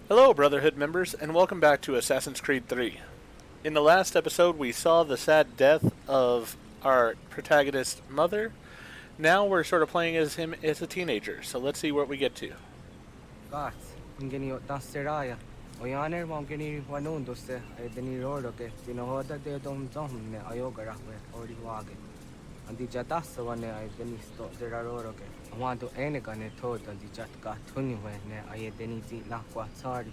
Hello, Brotherhood members, and welcome back to Assassin's Creed 3. In the last episode, we saw the sad death of our protagonist's mother. Now we're sort of playing as him as a teenager, so let's see what we get to. Gats, ingeni tasiraya. Oyaner mongeni wanundo se edeni rodo ke tinohoda de dom zomne ayogara we ori wage. Andi jatasa wane edeni sto zeraro ke. Amando enega ne toda di jatka tuni we ne ayedeni ti lakwa tsari.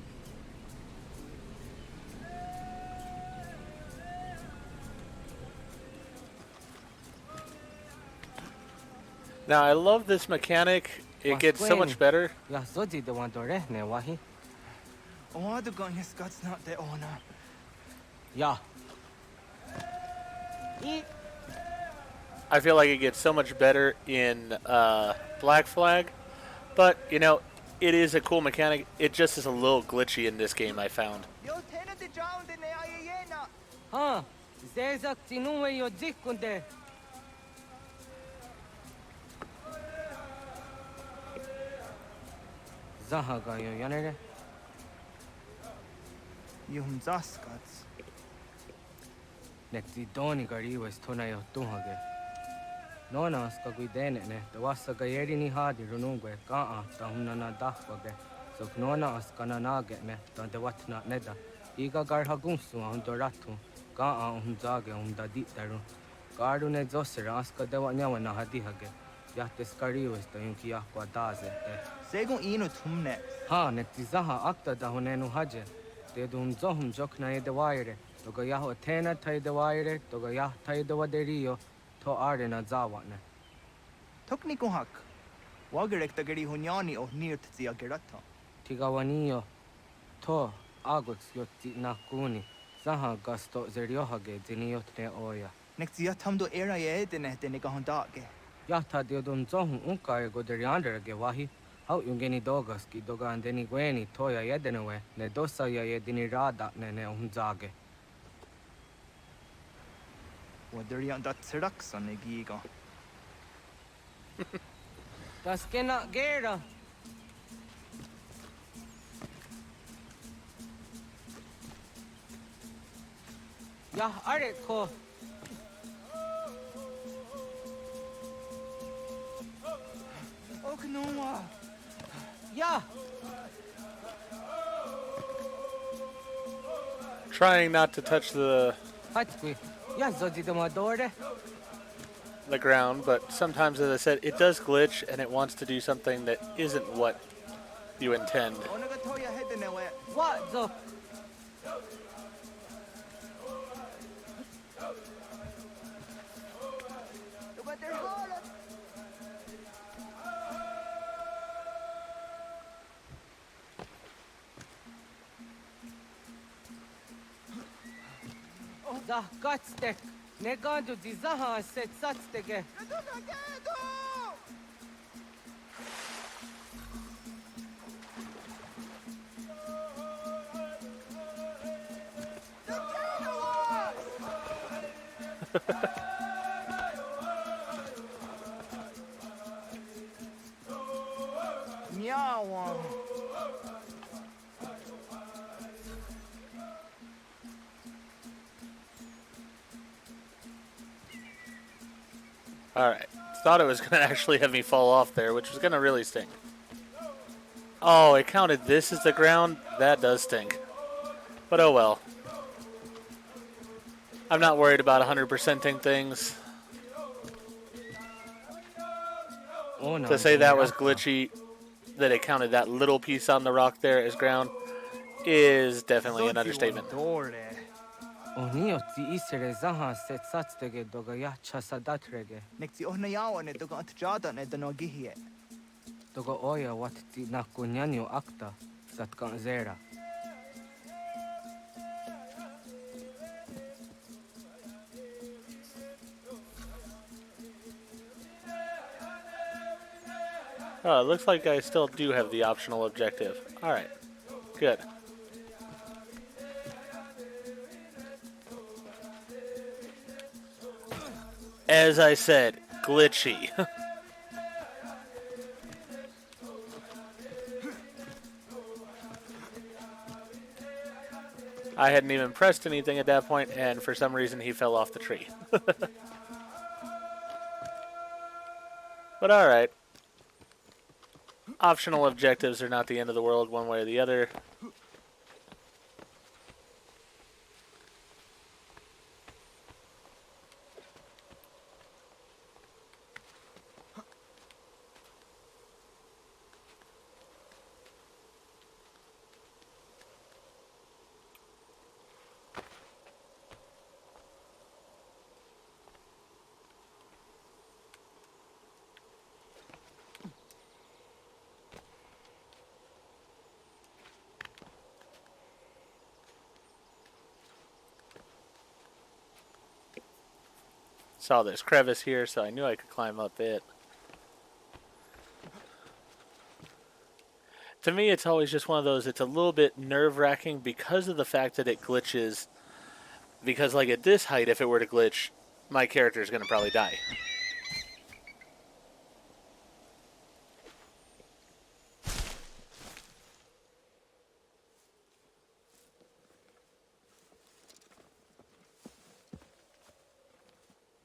Now, I love this mechanic. It gets so much better. Ya zodi de wandore ne wahi. Oado ganyas guts not de ona. Ya. I feel like it gets so much better in Black Flag, but, you know, it is a cool mechanic. It just is a little glitchy in this game, I found. Huh. Zezak tinuwe yo dikunde. Zahaga yo yanere. Yum zascats. Nekti doni gari was tona yo tuhage. Nona ska guidene ne, the wasa gayeri ni hadi runungwe, kaa, ta humnana dahwage. So nona askana nage me, ta de watna neda. Iga gar hagunsu doratu, kaa zage da ditaru. Garu ne zosera aska de wanyawa na hadihage. Yates kari was the yunkia kwa daze. Segun ino tumne. Ha, nekti zaha akta da hunenu haje. Te dum zohum jokna de waire. Toga yaho tena tai de waire, toga yah tai de waderio. To arena zawatne. Tokni kuhak. Wagerek tagari hunyani o nirt zia gerata. Tigawanio. To agots yotti nakuni. Zaha gasto zeriohage ziniotne oya. Next zia tamdo era ye dene de negahondage. Yata diodun zohum unka go derianderage wahi. How yungeni dogas ki doga andeni gweni toya yedenewe. Ne dosa ya yedini rada ne unzage. Waderian dat serax on giga. Das kena gera. Ya areko. Oknoa. Ya. Trying not to touch the Hatwi. Ya zodi de madore. ground, but sometimes, as I said, it does glitch and it wants to do something that isn't what you intend. Onagatoya hedenewe. What the? Zah gatstek. Negando di zaha set satstege. Meow. Alright. Thought it was going to actually have me fall off there, which was going to really stink. Oh, it counted this as the ground? That does stink. But oh well. I'm not worried about 100%ing things. To say that was glitchy, that it counted that little piece on the rock there as ground, is definitely an understatement. Onio ti isere zaha set satstege doga ya chasadatrege. Next ohnayawa ne doga atjada ne danogihe. Doga oya wat ti nakunyanyo akta satkan zera. Oh, it looks like I still do have the optional objective. Alright, good. As I said, glitchy. I hadn't even pressed anything at that point, and for some reason he fell off the tree. But alright. Optional objectives are not the end of the world one way or the other. Saw this crevice here, so I knew I could climb up it. To me, it's always just one of those, it's a little bit nerve-wracking because of the fact that it glitches. Because, like, at this height, if it were to glitch, my character is going to probably die.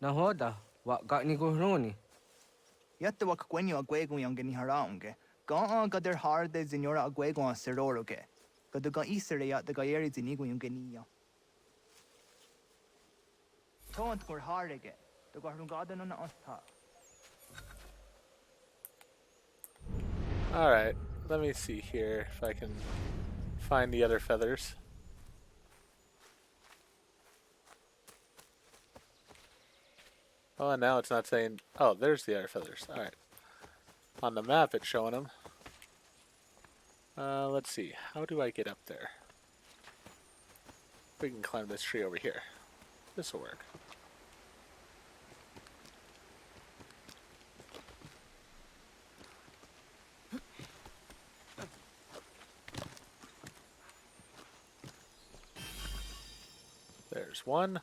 Na hoda, wa got ni go hroni. Yatta wak gwenyo a gwego yang gani haraunge. Ga gader har de zinora a gwego a seroroge. Gaduga isere yat the gayeri zinigo yung gania. Tont kur harege. The garungada on asta. Alright, let me see here if I can find the other feathers. Oh, and now it's not saying... Oh, there's the other feathers. Alright. On the map, it's showing them. Let's see. How do I get up there? We can climb this tree over here. This will work. There's one.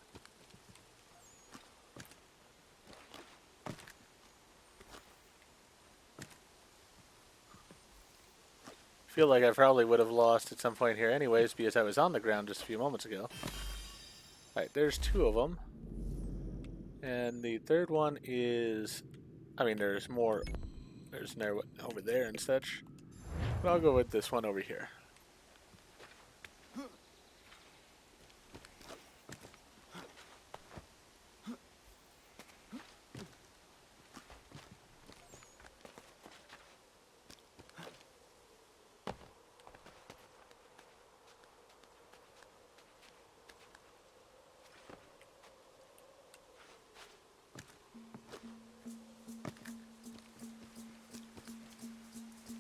Feel like I probably would have lost at some point here anyways because I was on the ground just a few moments ago. Alright, there's two of them. And the third one is... I mean, there's more. There's another over there and such. But I'll go with this one over here.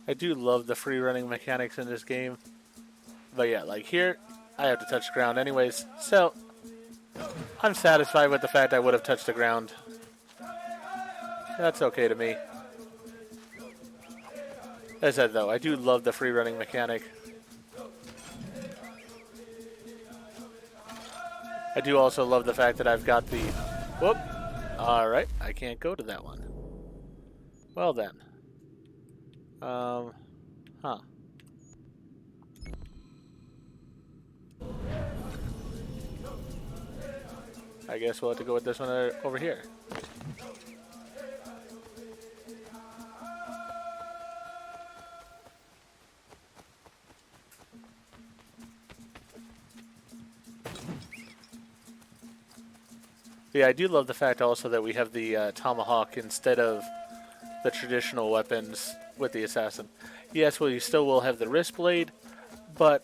I do love the free running mechanics in this game. But yeah, like here, I have to touch the ground anyways. So, I'm satisfied with the fact I would have touched the ground. That's okay to me. As I said though, I do love the free running mechanic. I do also love the fact that I've got the... Whoop! Alright, I can't go to that one. Well then. Huh. I guess we'll have to go with this one over here. Yeah, I do love the fact also that we have the tomahawk instead of the traditional weapons with the assassin. Yes, well, you still will have the wrist blade, but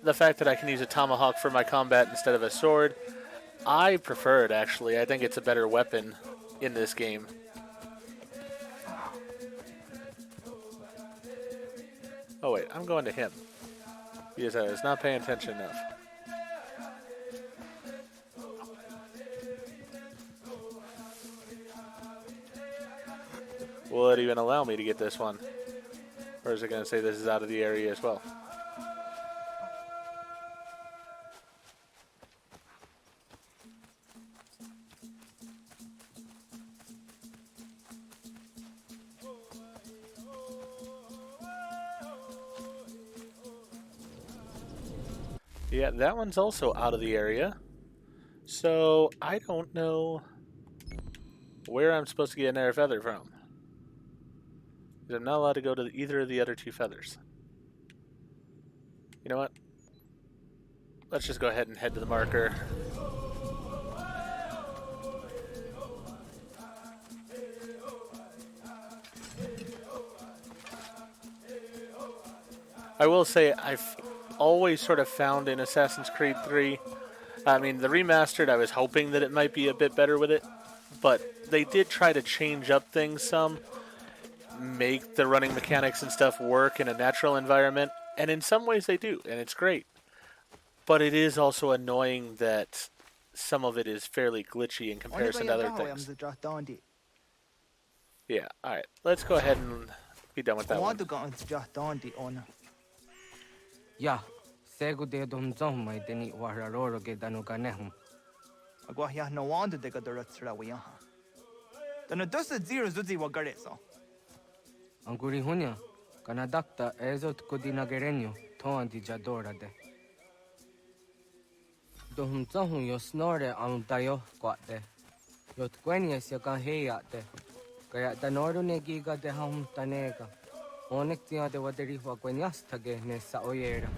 the fact that I can use a tomahawk for my combat instead of a sword, I prefer it actually. I think it's a better weapon in this game. Oh wait, I'm going to him because I was not paying attention enough. Will it even allow me to get this one? Or is it going to say this is out of the area as well? Yeah, that one's also out of the area. So I don't know where I'm supposed to get another feather from. I'm not allowed to go to either of the other two feathers. You know what? Let's just go ahead and head to the marker. I will say I've always sort of found in Assassin's Creed 3, I mean, the remastered, I was hoping that it might be a bit better with it, but they did try to change up things some, make the running mechanics and stuff work in a natural environment, and in some ways they do, and it's great. But it is also annoying that some of it is fairly glitchy in comparison to other things. Yeah, alright, let's go ahead and be done with that one. Yeah, segu de dum zom mai deni wararoro ge danu ganehum. Agwahya no wanda de gadaratsra wiyaha. Dana dosa zero zuzi wagareso. Anguri hunya, kana dakta ezot kudina gerenyo, toan di jadora de. Dohum zohum yo snore am dayo kwate. Yot kwenyes ya kan heya de. Kaya danoru ne giga de hum tanega. Onek tia de waderi wa kwenyas tage ne sa oyera.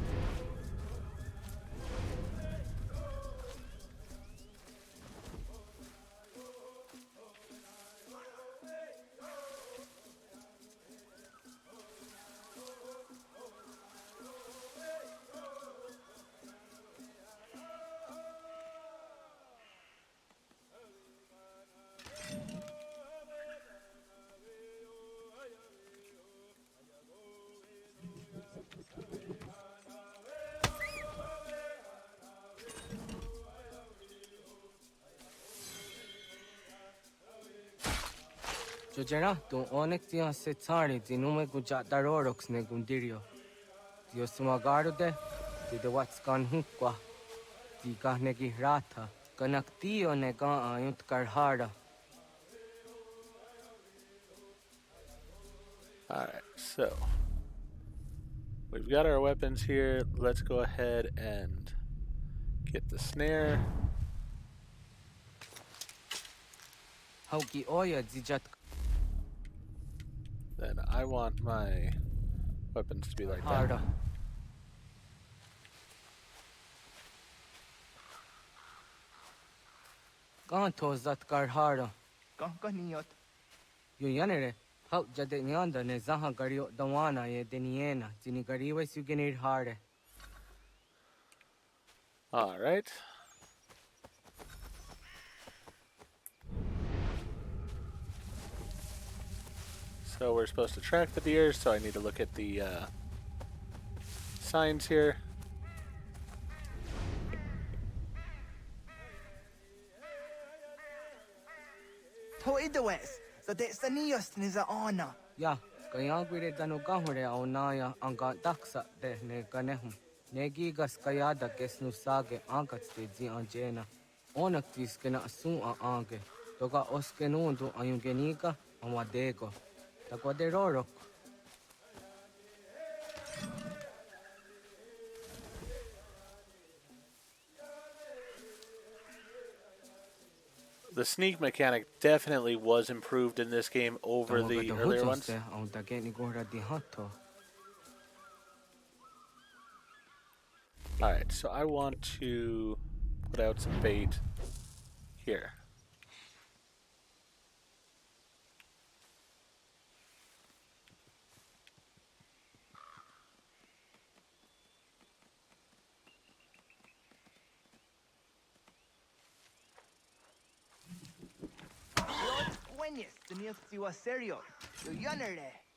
Jojera tu onek tia se tsari di nume guja darorox ne gundirio. Dio sumagaru de, di wats kan hukwa. Di ka negi rata, kanak tio ne ka ayunt karhara. Alright, so we've got our weapons here. Let's go ahead and get the snare. Hauki oya zijat. Then I want my weapons to be like that. Harda. Kanto zat karhara. Kahkaniyot. Yu yanere, hau jade nyanda ne zaha gario dawana ye deniena, zini gariwe sugenir hare. Alright. So we're supposed to track the deer, so I need to look at the signs here. To idawes, so de saniyos niza ona. Ya, kaya gwire danu gahure au naya anga daksa de ne ganehum. Negi gas kaya da gesnu sage angats de zi anjena. Onak tis kena asun a ange. Toga oskenundu ayungenika amadego. Takwa de rorok. The sneak mechanic definitely was improved in this game over the earlier ones. Alright, so I want to put out some bait here.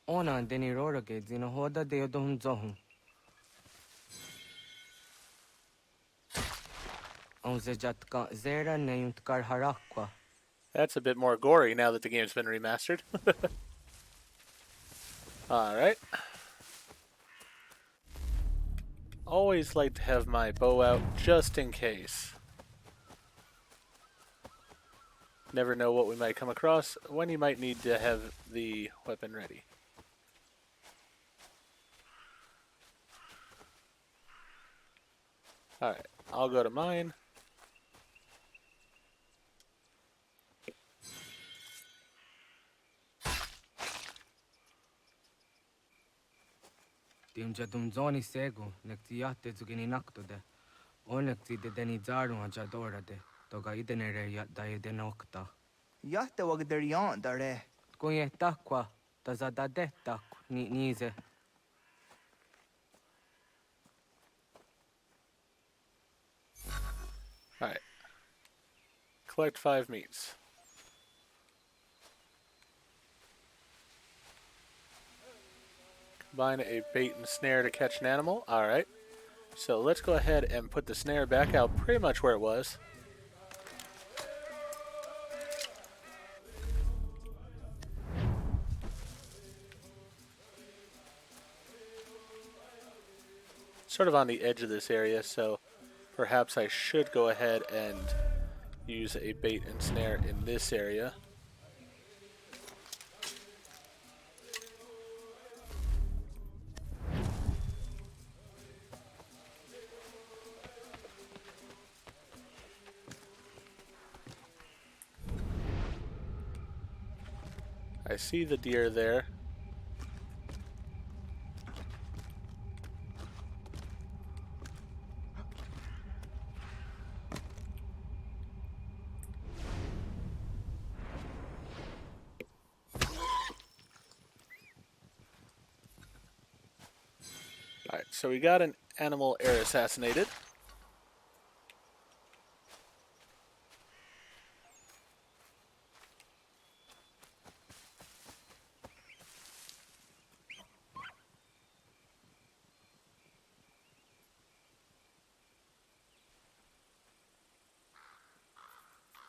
Ona deni roroke zina hoda de odom zohum. Zera ne kar harakwa. That's a bit more gory now that the game's been remastered. Alright. Always like to have my bow out just in case. Never know what we might come across, when you might need to have the weapon ready. Alright, I'll go to mine. Timja tumzoni segu, nektiate zugini naktude. Onneksi de deni zarun ajadora de. Toga idenere ya da edenokta. Yatte wag der yan dare. Kunye takwa, tazada de tak ni nize. Alright. Collect 5 meats. Combine a bait and snare to catch an animal. Alright. So let's go ahead and put the snare back out pretty much where it was. Sort of on the edge of this area, so perhaps I should go ahead and use a bait and snare in this area. I see the deer there. Alright, so we got an animal air assassinated.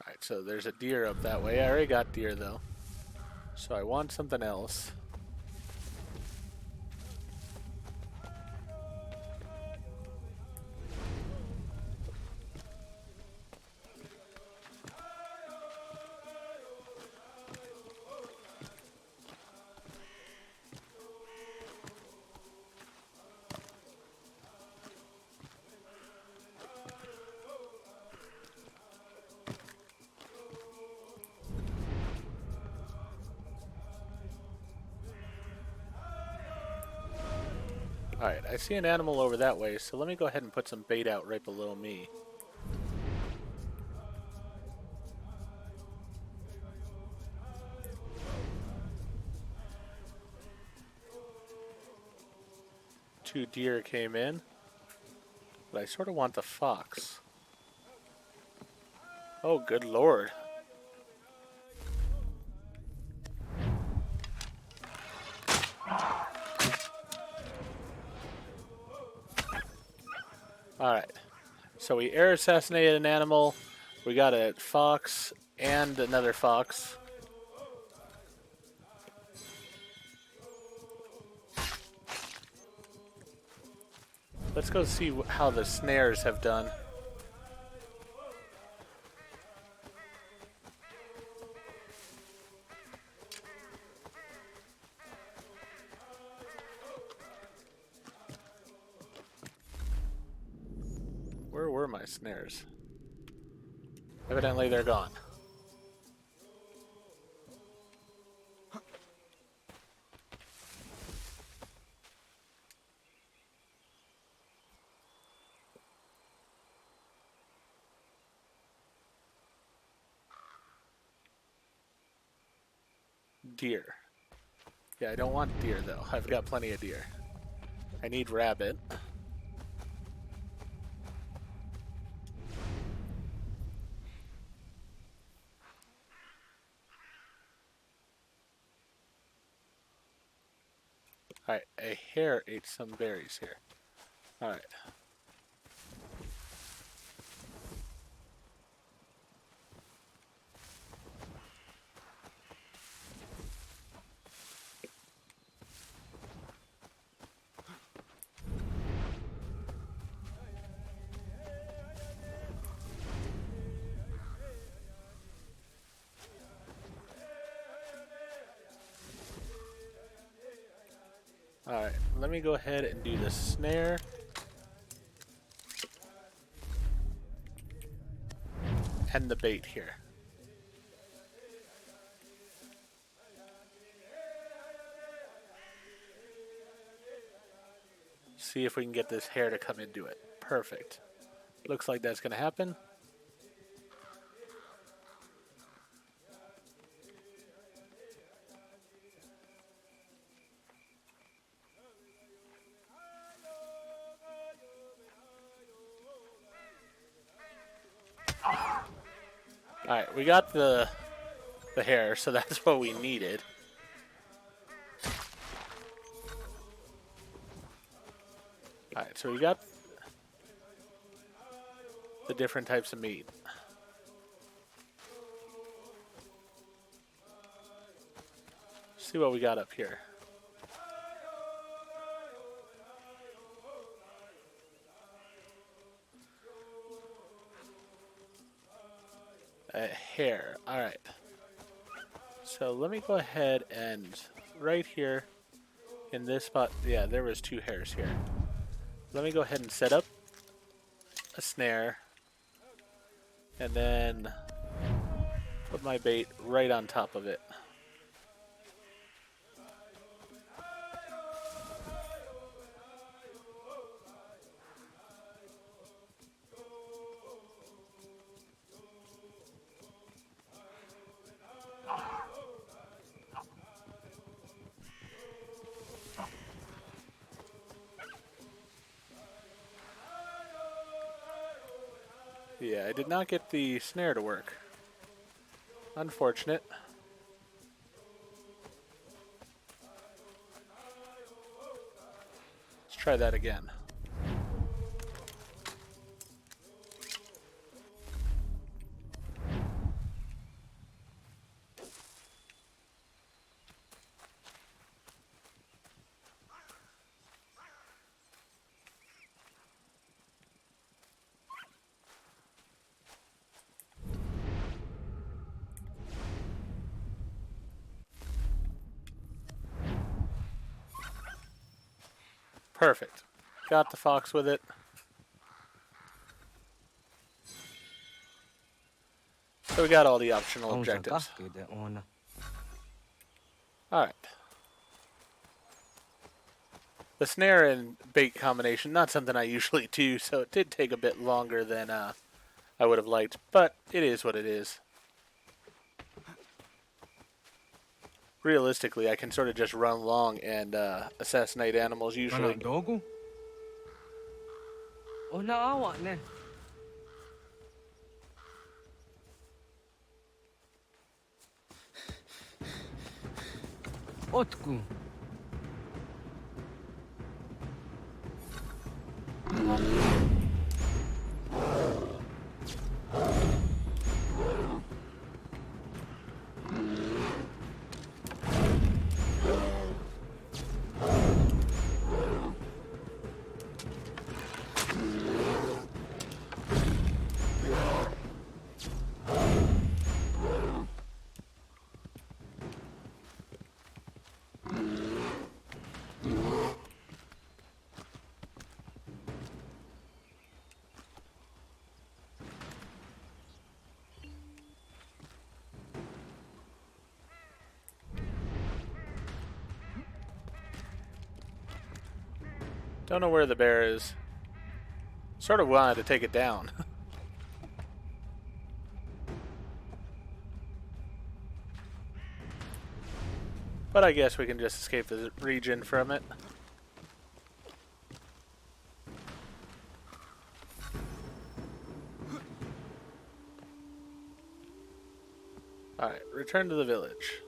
Alright, so there's a deer up that way. I already got deer though. So I want something else. Alright, I see an animal over that way, so let me go ahead and put some bait out right below me. Two deer came in, but I sort of want the fox. Oh, good lord. Alright, so we air assassinated an animal, we got a fox and another fox. Let's go see how the snares have done. Where were my snares? Evidently they're gone. Deer. Yeah, I don't want deer though. I've got plenty of deer. I need rabbit. Alright, a hare ate some berries here. Alright. Alright, let me go ahead and do the snare. end the bait here. See if we can get this hare to come into it. Perfect. Looks like that's going to happen. Alright, we got the hare, so that's what we needed. Alright, so we got the different types of meat. See what we got up here. A hare. Alright. So let me go ahead and right here in this spot, yeah, there was 2 hares here. Let me go ahead and set up a snare and then put my bait right on top of it. Yeah, I did not get the snare to work. Unfortunate. Let's try that again. Perfect. Got the fox with it. So we got all the optional objectives. Alright. The snare and bait combination, not something I usually do, so it did take a bit longer than I would have liked, but it is what it is. Realistically, I can sort of just run along and assassinate animals usually. Oh, naawa ne. Otku. Don't know where the bear is. Sort of wanted to take it down. But I guess we can just escape the region from it. Alright, return to the village.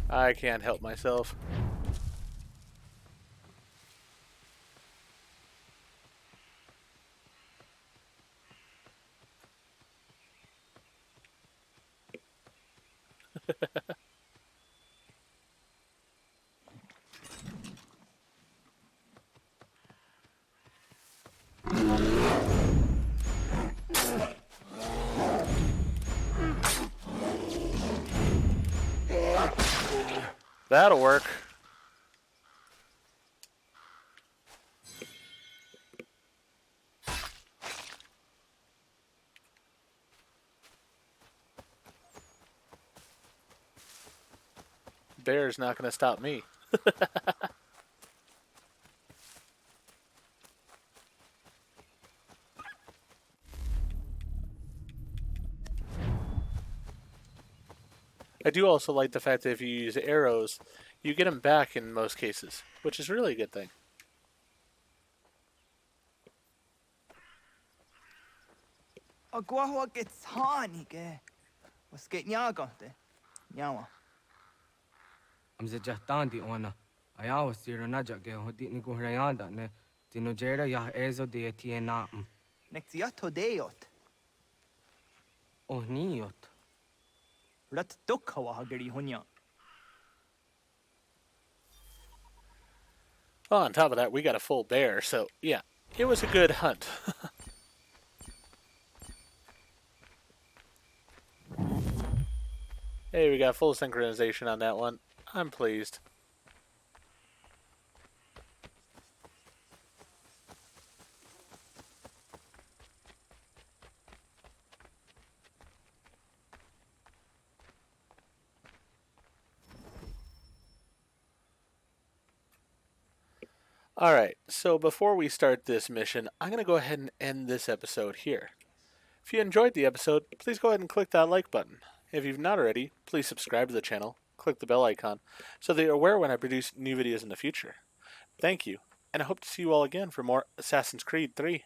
I can't help myself. That'll work. Bear's not going to stop me. I do also like the fact that if you use arrows, you get them back in most cases, which is really a good thing. Agua gets honey, ge. Was get nyaga de. Nyawa. I'm the Jatandi ona. I was the Ranaja ge hodi ni guhrayanda ne. Tinojera ya ezo de etiena. Nexiato deot. Oh niot. Rat dukhawa hageri hunya. Oh, on top of that, we got a full bear, so yeah, it was a good hunt. Hey, we got full synchronization on that one. I'm pleased. Alright, so before we start this mission, I'm going to go ahead and end this episode here. If you enjoyed the episode, please go ahead and click that like button. If you've not already, please subscribe to the channel, click the bell icon, so that you're aware when I produce new videos in the future. Thank you, and I hope to see you all again for more Assassin's Creed 3.